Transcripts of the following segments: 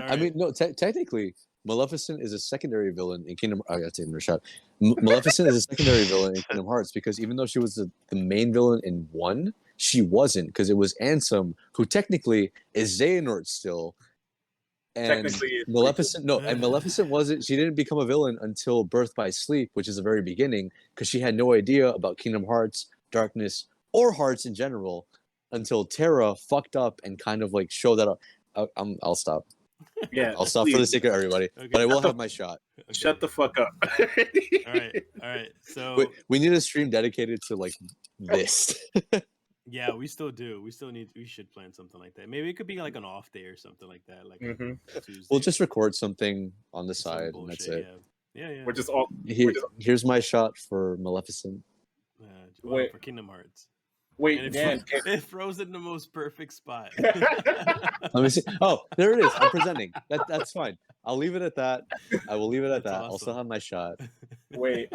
I mean, no. Technically, Maleficent is a secondary villain in Kingdom. I got to take another shot. Maleficent is a secondary villain in Kingdom Hearts because even though she was the main villain in 1, she wasn't because it was Ansem who technically is Xehanort still. And Maleficent, no, and Maleficent wasn't. She didn't become a villain until Birth by Sleep, which is the very beginning, because she had no idea about Kingdom Hearts, Darkness, or Hearts in general, until Terra fucked up and kind of like showed that. I'll stop. Yeah, I'll stop for the sake of everybody, okay. But I will have my shot. Okay. Shut the fuck up. All right. So we need a stream dedicated to like this. Yeah, we still do. We should plan something like that. Maybe it could be like an off day or something like that. Like Tuesday. We'll just record something on the side, and that's it. Yeah. We're just all. Here's my shot for Maleficent. For Kingdom Hearts. Wait, Dan. It froze in the most perfect spot. Let me see. Oh, there it is. I'm presenting. That's fine. I'll leave it at that. I will leave it at that. Awesome. I'll still have my shot. Wait,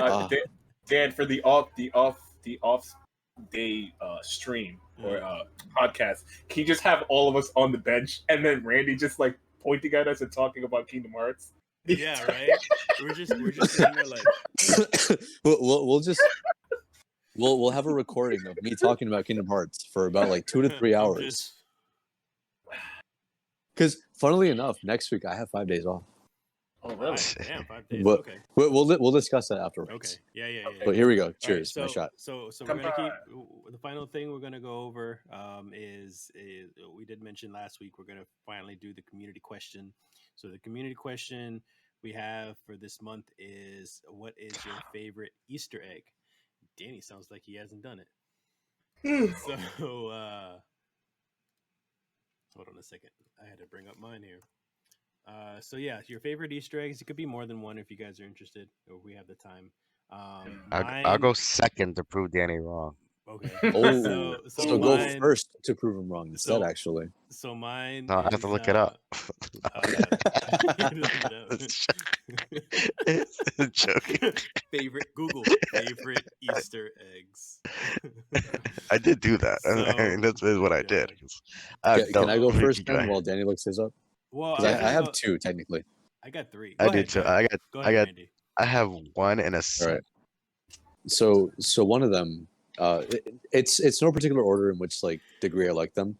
Dan, for the off day stream or podcast, can you just have all of us on the bench and then Randy just like pointing at us and talking about Kingdom Hearts? Yeah, right. We're just sitting there like we'll have a recording of me talking about Kingdom Hearts for about like 2 to 3 hours. Because funnily enough, next week I have 5 days off. Oh, really? Damn, 5 days. But okay. We'll discuss that afterwards. Okay. Yeah. But here we go. Cheers. Right, my shot. So we're gonna keep the final thing we're gonna go over is we did mention last week we're gonna finally do the community question. So the community question we have for this month is, what is your favorite Easter egg? Danny sounds like he hasn't done it. So hold on a second. I had to bring up mine here. So yeah, your favorite Easter eggs. It could be more than one if you guys are interested or we have the time. I'll go second to prove Danny wrong. Okay. So go first to prove him wrong instead, actually. So mine. No, I have to look it up. Joking. Google favorite Easter eggs. I did do that. I mean, that's what I did. Can I go first then while Danny looks his up? Well, I have 2 technically. I got 3. I did too. I got. Randy. I have 1 and a 6. All right. So one of them, it's no particular order in which like degree I like them.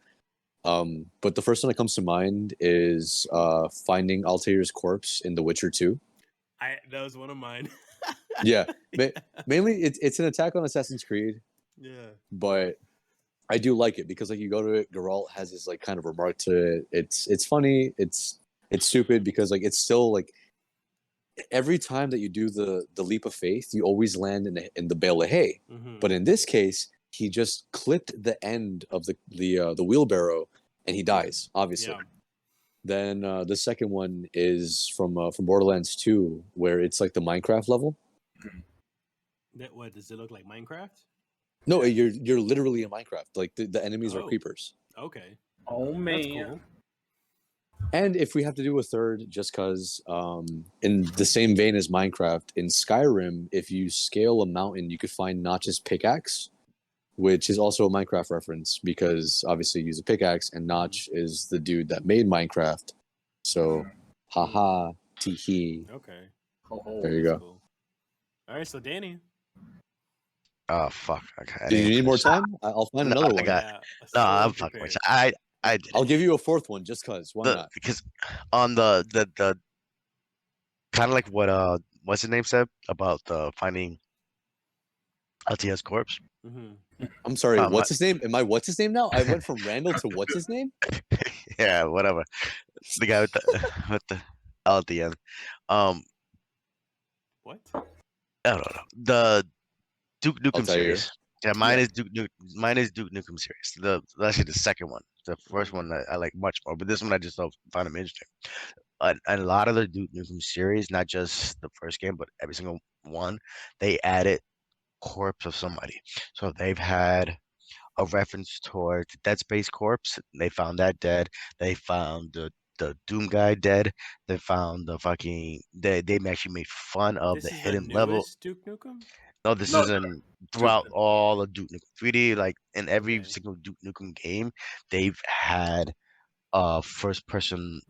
But the first one that comes to mind is finding Altair's corpse in The Witcher 2. That was one of mine. Yeah, mainly it's an attack on Assassin's Creed. Yeah, but I do like it because like you go to it, Geralt has this like kind of remark to it. It's funny. It's stupid because like it's still like every time that you do the leap of faith, you always land in the bale of hay. Mm-hmm. But in this case, he just clipped the end of the wheelbarrow and he dies. Obviously. Yeah. Then the second one is from Borderlands 2, where it's like the Minecraft level. What does it look like? Minecraft? No, you're literally in Minecraft. Like the enemies are creepers. Okay. Oh man. Cool. And if we have to do a third, just because in the same vein as Minecraft, in Skyrim, if you scale a mountain, you could find Notch's pickaxe, which is also a Minecraft reference because obviously you use a pickaxe, and Notch is the dude that made Minecraft. So, haha, tee. Okay. There you go. Cool. All right, so Danny. Oh fuck! Okay. Do you need more time? I'll find another one. I'm fucking with you. I'll give you a fourth one just cause. Why not? Because on the kind of like what what's his name said about finding Altair's corpse. Mm-hmm. I'm sorry. What's his name? Am I what's his name now? I went from Randall to what's his name? Yeah, whatever. The guy with the L at the end. What? I don't know. The Duke Nukem series. Yeah, mine is Duke Nukem series. Actually the second one. The first one I like much more, but this one I just find them interesting. A lot of the Duke Nukem series, not just the first game, but every single one, they added corpse of somebody. So they've had a reference towards Dead Space corpse. They found that dead. They found the Doom guy dead. They found the fucking. They actually made fun of the hidden level. Duke Nukem? No, this isn't throughout all of Duke Nukem 3D. Like in every single Duke Nukem game, they've had first person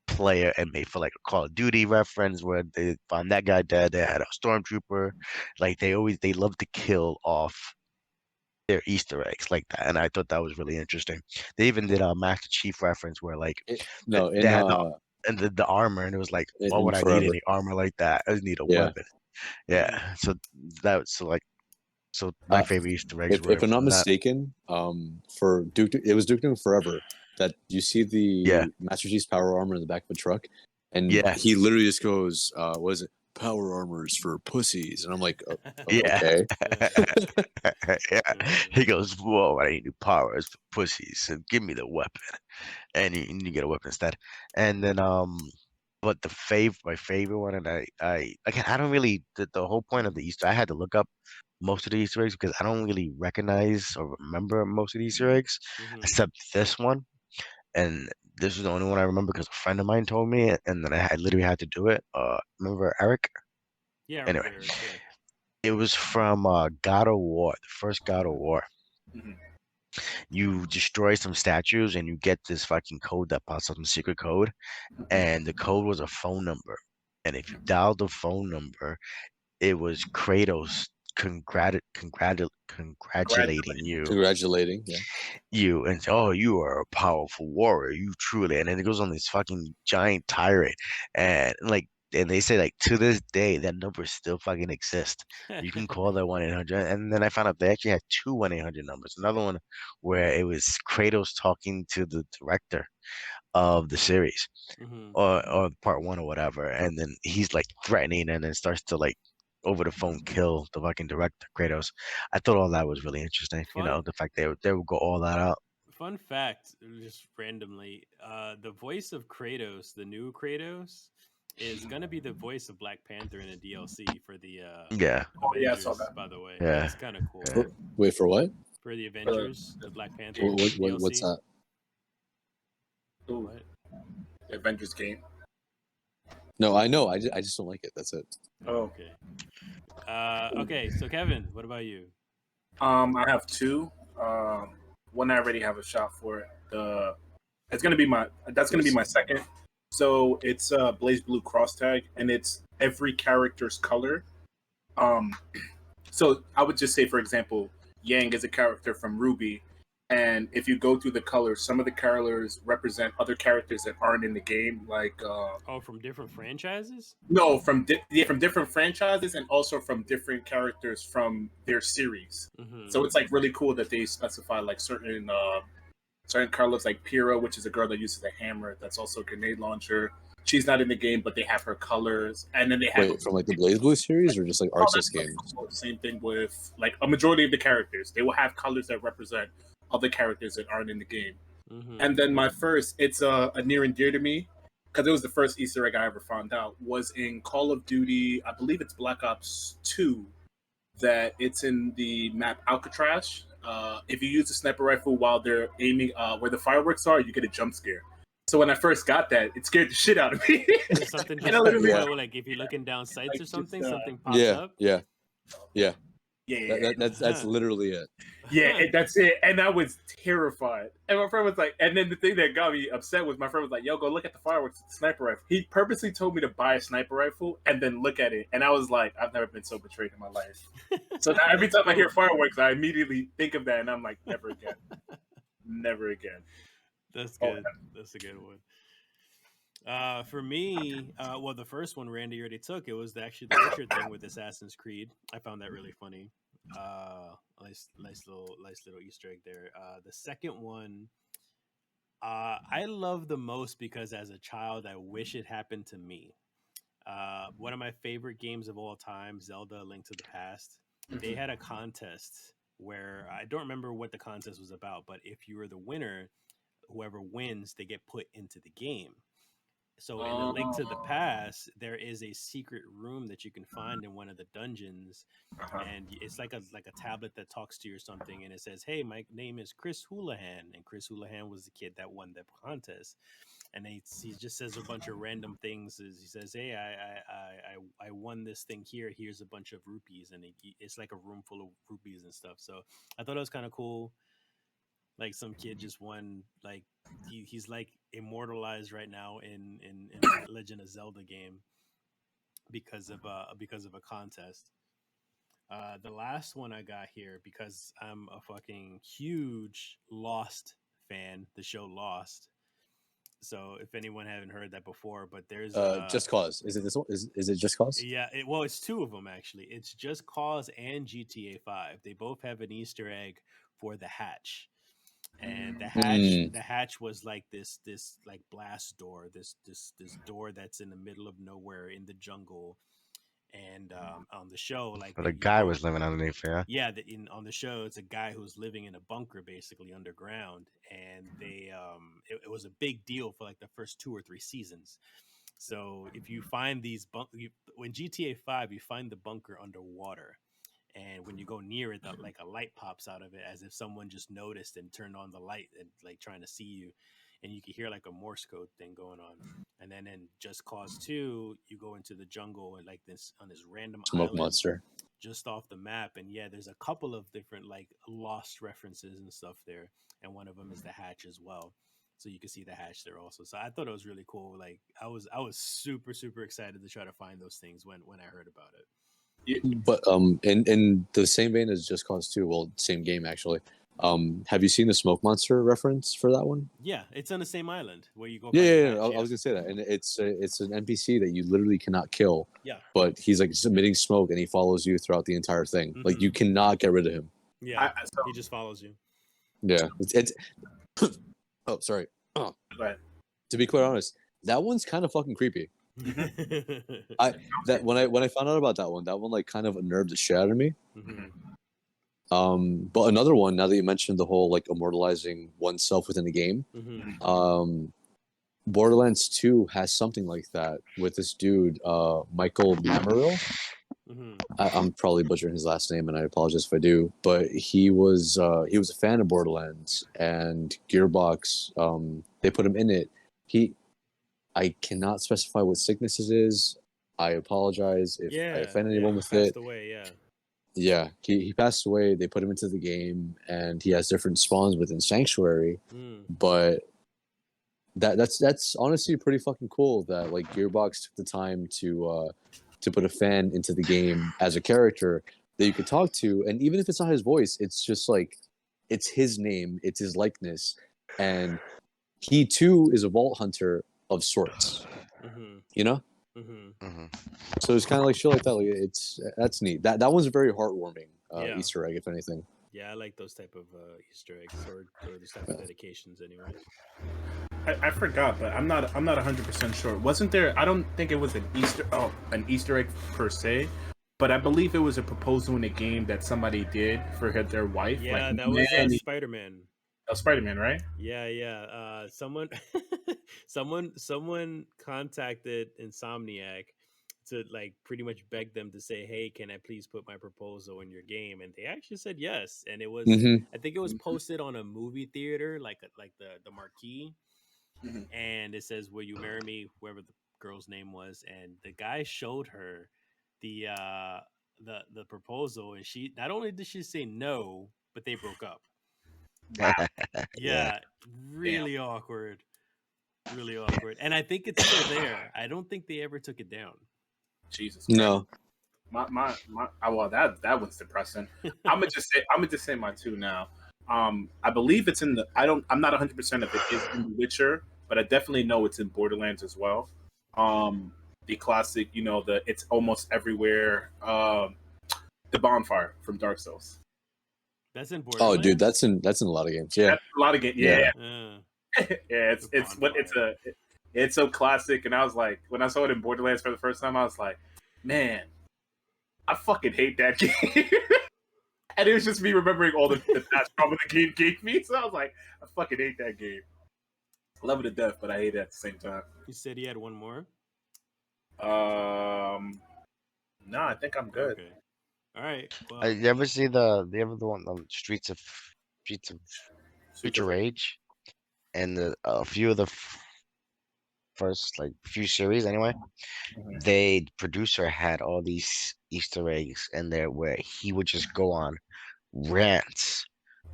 player and made for like a Call of Duty reference where they found that guy dead. They had a stormtrooper. Like they love to kill off their Easter eggs like that, and I thought that was really interesting. They even did a Master Chief reference where like No, they had the armor, and it was like, why in would I need Forever. any armor like that? I just need a Yeah. weapon. Yeah, so that was so my favorite Easter eggs were If I'm not from that. mistaken, for it was Duke Nukem Forever that you see Yeah, the Master Chief's power armor in the back of a truck, and yeah, he literally just goes, "What is it? Power armors for pussies," and I'm like, yeah. okay. Yeah, he goes, "Whoa, I need new powers for pussies, and give me the weapon." And you get a weapon instead. And then but my favorite one, and I again I don't really the whole point of the Easter I had to look up most of the Easter eggs because I don't really recognize or remember most of the Easter eggs except this one. And this is the only one I remember because a friend of mine told me, and then I literally had to do it. Remember Eric? Yeah, I Anyway, remember Eric, yeah. it was from God of War, the first God of War. Mhm. You destroy some statues and you get this fucking code that pops up, some secret code, and the code was a phone number. And if you dialed the phone number, it was Kratos congratulating Congratulating, yeah. you and say, "Oh, you are a powerful warrior, you truly." And then it goes on this fucking giant tirade, and like, and they say like to this day that number still fucking exists. You can call that 1-800. And then I found out they actually had two 1-800 numbers. Another one where it was Kratos talking to the director of the series Mhm. or part one or whatever, and then he's like threatening and then starts to like over the phone kill the fucking director Kratos. I thought all that was really interesting. You Fun know, the fact they would go all that out. fun fact, just randomly, the voice of Kratos, the new Kratos, is gonna be the voice of Black Panther in a DLC for the Yeah, Oh yeah, I saw Avengers, that. by the way. yeah, That's kind of cool. yeah. Wait, for what? For the Avengers, the Black Panther What's DLC. that? Ooh, What? the Avengers game. No, I know. I just don't like it. That's it. Oh, Okay. Okay, so Kevin, what about you? I have two. One I already have a shot for it. It's gonna be my that's gonna be my second. So it's Blaze Blue Cross Tag, and it's every character's color. Um, so I would just say, for example, Yang is a character from Ruby, and if you go through the colors, some of the colors represent other characters that aren't in the game, like Oh, from different franchises? no, from different franchises, and also from different characters from their series. Mm-hmm. So it's like really cool that they specify like certain colors, like Pyrrha, which is a girl that uses a hammer. That's also a grenade launcher. She's not in the game, but they have her colors, and then they have Wait, from like the Blaze Blue series or just like oh, Arxis that's games? cool. Same thing with like a majority of the characters. They will have colors that represent other characters that aren't in the game. Mm-hmm. And then my first, it's a near and dear to me because it was the first Easter egg I ever found out. Was in Call of Duty, I believe it's Black Ops 2. That it's in the map Alcatraz. If you use the sniper rifle while they're aiming where the fireworks are, you get a jump scare. So when I first got that, it scared the shit out of me. Is something just And I literally, Yeah. like if you're looking down sights Like, or something, just, something pops Yeah, up. yeah, yeah. yeah, That's literally it. yeah, that's it. And I was terrified. And my friend was like, and then the thing that got me upset was my friend was like, "Yo, go look at the fireworks with the sniper rifle." He purposely told me to buy a sniper rifle and then look at it. And I was like, I've never been so betrayed in my life. So now every time I hear fireworks, I immediately think of that, and I'm like, never again, never again. That's Oh, good. That's a good one. For me, well, the first one Randy already took. It was actually the Witcher thing with Assassin's Creed. I found that really funny. Nice little Easter egg there. The second one, I love the most because as a child, I wish it happened to me. One of my favorite games of all time, Zelda: A Link to the Past. They had a contest where I don't remember what the contest was about, but if you were the winner, whoever wins, they get put into the game. So in A Link to the Past, there is a secret room that you can find in one of the dungeons, and it's like a tablet that talks to you or something, and it says, "Hey, my name is Chris Houlihan," and Chris Houlihan was the kid that won the contest, and he just says a bunch of random things. He says, "Hey, I won this thing here. Here's a bunch of rupees," and it's like a room full of rupees and stuff. So I thought it was kind of cool. like some kid just won, like he's like immortalized right now in a Legend of Zelda game because of a contest. The last one I got here, because I'm a fucking huge Lost fan, the show Lost. So if anyone haven't heard that before, but there's Just Cause. Is it this one? Is it Just Cause? yeah, well, it's two of them actually. It's Just Cause and GTA 5. They both have an Easter egg for the hatch. And the hatch was like this like blast door, this door that's in the middle of nowhere in the jungle. And on the show, like But a guy was living underneath, yeah. yeah, on the show, it's a guy who's living in a bunker basically underground, and it was a big deal for like the first 2 or 3 seasons. So if you find these when GTA 5, you find the bunker underwater, and when you go near it, like a light pops out of it, as if someone just noticed and turned on the light and like trying to see you, and you can hear like a Morse code thing going on. And then in Just Cause 2, you go into the jungle and like this on this random Smoke island monster. just off the map, and yeah, there's a couple of different like Lost references and stuff there, and one of them is the hatch as well. So you can see the hatch there also. So I thought it was really cool. Like I was super excited to try to find those things when I heard about it. But in the same vein as Just Cause 2, well, same game actually. Have you seen the smoke monster reference for that one? Yeah, it's on the same island where you go. Yeah. I was gonna say that, and it's an NPC that you literally cannot kill. Yeah, but he's like emitting smoke, and he follows you throughout the entire thing. Mm-hmm. Like you cannot get rid of him. Yeah, he just follows you. Yeah, it's oh, sorry. Oh. To be quite honest, that one's kind of fucking creepy. When I found out about that one like kind of unnerved the shit out of me. Mm-hmm. But another one, now that you mentioned the whole like immortalizing oneself within the game, Mm-hmm. Borderlands 2 has something like that with this dude, Michael Mamaril. Mm-hmm. I'm probably butchering his last name, and I apologize if I do. But he was a fan of Borderlands, and Gearbox, they put him in it. I cannot specify what sickness it is. I apologize if I offend anyone with it. Away, yeah, he passed away. They put him into the game, and he has different spawns within Sanctuary. But that's honestly pretty fucking cool that like Gearbox took the time to put a fan into the game as a character that you could talk to, and even if it's not his voice, it's just like it's his name, it's his likeness, and he too is a vault hunter of sorts. You know. So it's kind of like shit like that. Like that's neat. That one's a very heartwarming Easter egg, if anything. Yeah, I like those type of Easter eggs or those type of dedications, anyway. I forgot, but I'm not 100% sure. Wasn't there? I don't think it was an Easter egg per se, but I believe it was a proposal in a game that somebody did for their wife. Yeah, like, that was Spider-Man. Oh, Spider-Man, right? Yeah. Someone contacted Insomniac to like pretty much beg them to say, "Hey, can I please put my proposal in your game?" And they actually said yes. And it was, I think it was posted on a movie theater, like the marquee, and it says, "Will you marry me?" Whoever the girl's name was, and the guy showed her the proposal, and she not only did she say no, but they broke up. Yeah, really awkward. Really awkward. And I think it's still there. I don't think they ever took it down. Jesus. No. My well, that was depressing. I'm gonna just say my two now. I believe it's in the I'm not 100% if it is in The Witcher, but I definitely know it's in Borderlands as well. The classic, it's almost everywhere. The bonfire from Dark Souls. That's in Borderlands. Oh, dude, that's in a lot of games. Yeah, that's a lot of games. Yeah. Yeah, it's so classic. And I was like, when I saw it in Borderlands for the first time, I was like, man, I fucking hate that game. And it was just me remembering all the past trauma the game gave me. So I was like, I fucking hate that game. I love it to death, but I hate it at the same time. You said he had one more? No, I think I'm good. Okay. All right. Well, You ever see the one Streets of Future Rage, and a few of the first like few series anyway, the producer had all these Easter eggs in there where he would just go on rants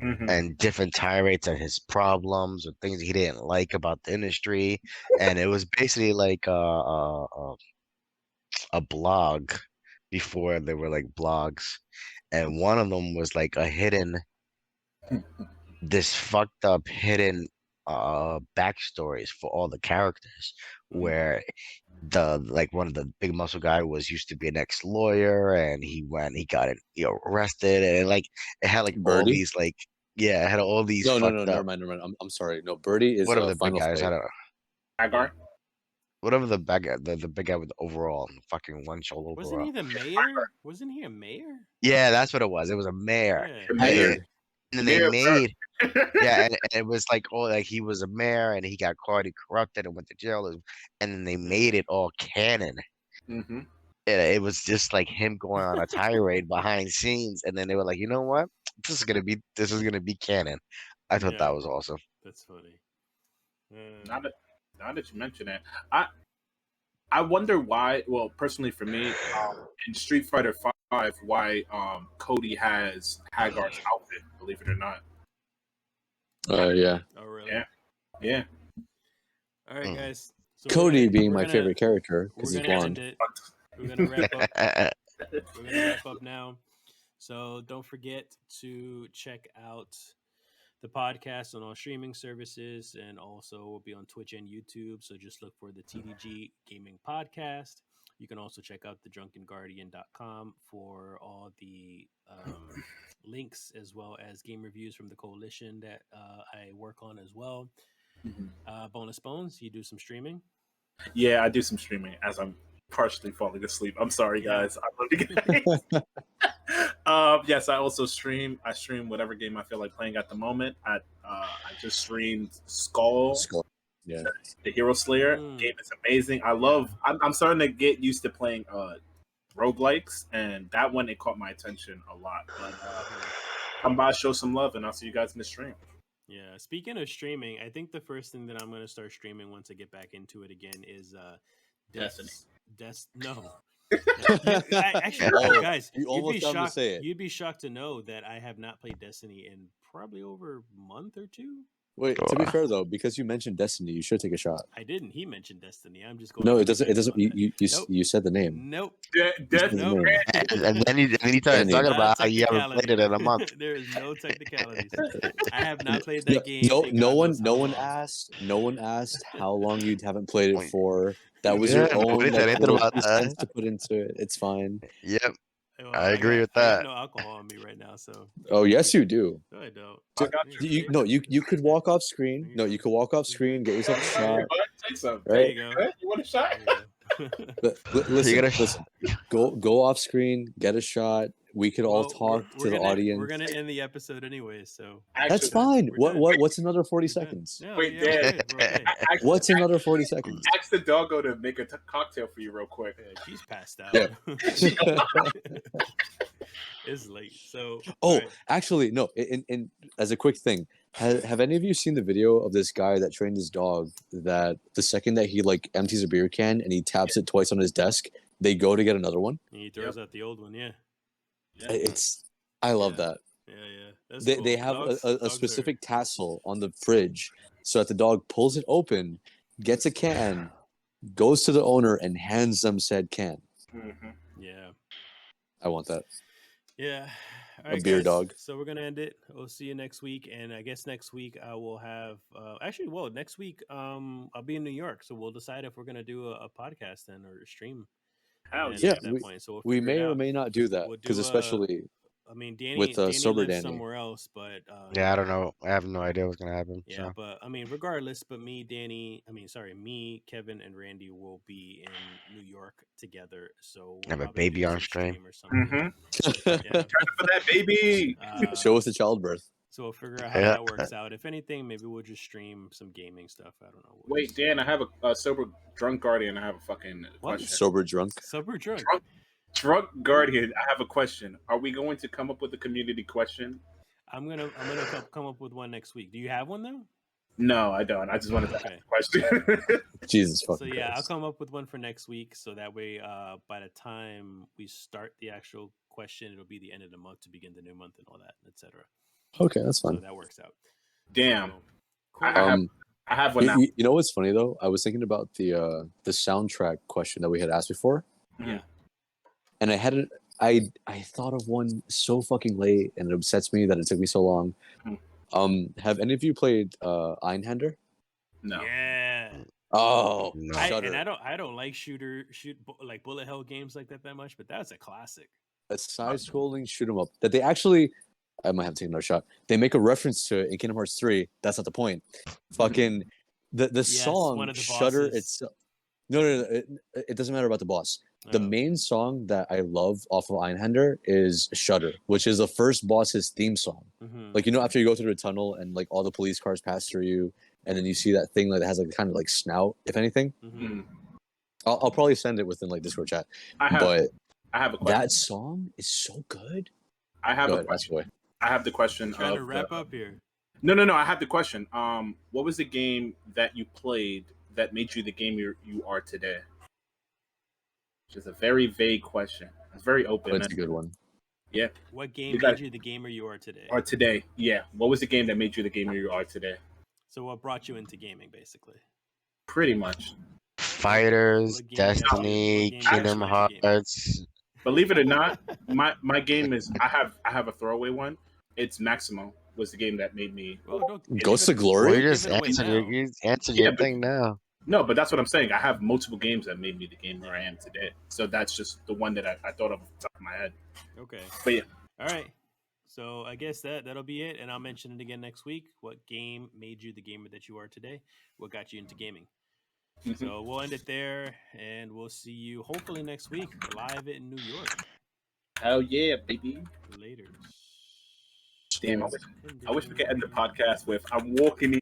and different tirades of his problems or things he didn't like about the industry. And it was basically like a blog before there were like blogs. And one of them was like this fucked up hidden backstories for all the characters where one of the big muscle guy used to be an ex-lawyer, and he got arrested, and like it had like all Birdie? these like it had all these No, fucked never up mind. I'm sorry. No, Birdie is whatever the big Final guys Fight. I don't know. Agar? Whatever the big guy, the big guy with the overall, fucking one shoulder Wasn't overall. he the mayor? Wasn't he a mayor? Yeah, that's what it was. It was a mayor. Yeah. The mayor. And then they Mayor made and it was like he was a mayor and he got caught, he corrupted and went to jail, and then they made it all canon. Mm-hmm. It was just like him going on a tirade behind scenes, and then they were like, you know what, this is gonna be canon. I thought that was awesome. That's funny. Now that you mention it, I wonder why. Well, personally for me, in Street Fighter V, why Cody has Hagar's outfit. Believe it or not. Yeah. Oh, really? Yeah. All right, guys. So Cody being my favorite character because we're he's gonna end blonde. it. We're gonna wrap up. We're gonna wrap up now. So don't forget to check out the podcast on all streaming services, and also we'll be on Twitch and YouTube. So just look for the TDG Gaming Podcast. You can also check out thedrunkenguardian.com for all the links, as well as game reviews from the coalition that I work on as well. Bonus Bones, you do some streaming? Yeah, I do some streaming as I'm partially falling asleep. I'm sorry, guys. I love you guys. Yes, I also stream. I stream whatever game I feel like playing at the moment. I just streamed Skull. Yeah, the Hero Slayer game is amazing. I'm starting to get used to playing roguelikes, and that one, it caught my attention a lot. But come by, show some love, and I'll see you guys in the stream. Yeah, speaking of streaming, I think the first thing that I'm going to start streaming once I get back into it again is Destiny. No. Actually, guys, you almost you'd be have shocked. to say it. You'd be shocked to know that I have not played Destiny in probably over a month or two. Wait, to be fair though, because you mentioned Destiny, you should take a shot. I didn't. He mentioned Destiny. I'm just going. No, it doesn't. It doesn't. Nope. You said the name. Nope. Nope. And then he started talking about how you haven't played it in a month. There is no technicalities. I have not played that game. No one asked how long you haven't played it for. That was your own sense to put into it. It's fine. Yep. I agree with that. I have no alcohol on me right now, so. Oh yes, you do. No, I don't. You could walk off screen. No, you could walk off screen, get yourself a shot. Take some. There you go. You want a shot? Listen. Go off screen, get a shot. We could all talk to the audience. We're gonna end the episode anyway, so that's fine. What's another 40 seconds? No, Wait, yeah, Dan. What's another 40 seconds? Ask the doggo to make a cocktail for you real quick. Yeah, she's passed out. Yeah. It's late, so. Oh, actually, no. In as a quick thing, have any of you seen the video of this guy that trained his dog? That the second that he like empties a beer can and he taps it twice on his desk, they go to get another one. And he throws out the old one. Yeah. I love that. Yeah. That's cool. They have a specific tassel on the fridge so that the dog pulls it open, gets a can, goes to the owner, and hands them said can. Mm-hmm. Yeah. I want that. Yeah. All A beer guys. dog. So we're gonna end it. We'll see you next week, and I guess next week I will have. Next week I'll be in New York, so we'll decide if we're gonna do a podcast then or a stream. Hell yeah. At that point. So we may or may not do that because especially. I mean, Danny with sober lives Danny somewhere else, but yeah, I don't know. I have no idea what's gonna happen. Yeah, so. but I mean, regardless, me, Kevin, and Randy will be in New York together. So we'll have a baby on stream or something. Mm-hmm. Yeah. Turn for that baby. Show us the childbirth. So we'll figure out how that works out. If anything, maybe we'll just stream some gaming stuff. I don't know. Wait, Dan, I have a sober drunk guardian. I have a fucking question. Sober drunk. Sober drunk. Drunk guardian. I have a question. Are we going to come up with a community question? I'm gonna come up with one next week. Do you have one though? No, I don't. I just wanted to ask a question. Jesus fucking So yeah, Christ. I'll come up with one for next week. So that way, by the time we start the actual question, it'll be the end of the month to begin the new month and all that, etc. Okay, that's So fine. that works out. Damn. So, cool. I have one now. You know what's funny though? I was thinking about the soundtrack question that we had asked before. Yeah. And I thought of one so fucking late, and it upsets me that it took me so long. Have any of you played Einhander? No. Yeah. Oh, No. I don't like like bullet hell games like that much, but that's a classic. a side-scrolling shoot 'em up that they actually. I might have to take another shot. They make a reference to it in Kingdom Hearts 3. That's not the point. Fucking the Yes, song one of the Shudder bosses. itself. No, it doesn't matter about the boss. The Oh. main song that I love off of Einhander is Shudder, which is the first boss's theme song. Mhm. Like, you know, after you go through the tunnel and like all the police cars pass through you, and then you see that thing that has like kind of like snout, if anything. Mhm. I'll probably send it within like Discord chat. I have a question. That song is so good. I have Go a ahead, ask question. away. I have the question Trying to of wrap up here. No. I have the question. What was the game that you played that made you the gamer you are today? Which is a very vague question. It's very open. But it's a good one. Yeah. What game You got- made you the gamer you are today? Or today. Yeah. What was the game that made you the gamer you are today? So what brought you into gaming, basically? Pretty much. Fighters, What game Destiny, got you Kingdom into gaming? Hearts. Believe it or not, my game is I have a throwaway one. It's Maximo was the game that made me. Well, don't Ghost give of it- Glory? Well, you give just it away answered now. Yeah, your but- thing now. No, but that's what I'm saying. I have multiple games that made me the gamer I am today. So that's just the one that I thought of off the top of my head. Okay. But yeah. All right. So I guess that'll be it, and I'll mention it again next week. What game made you the gamer that you are today? What got you into gaming? Mhm. So we'll end it there, and we'll see you hopefully next week live in New York. Hell yeah, baby. Later. Damn, I wish we could end the podcast with I'm walking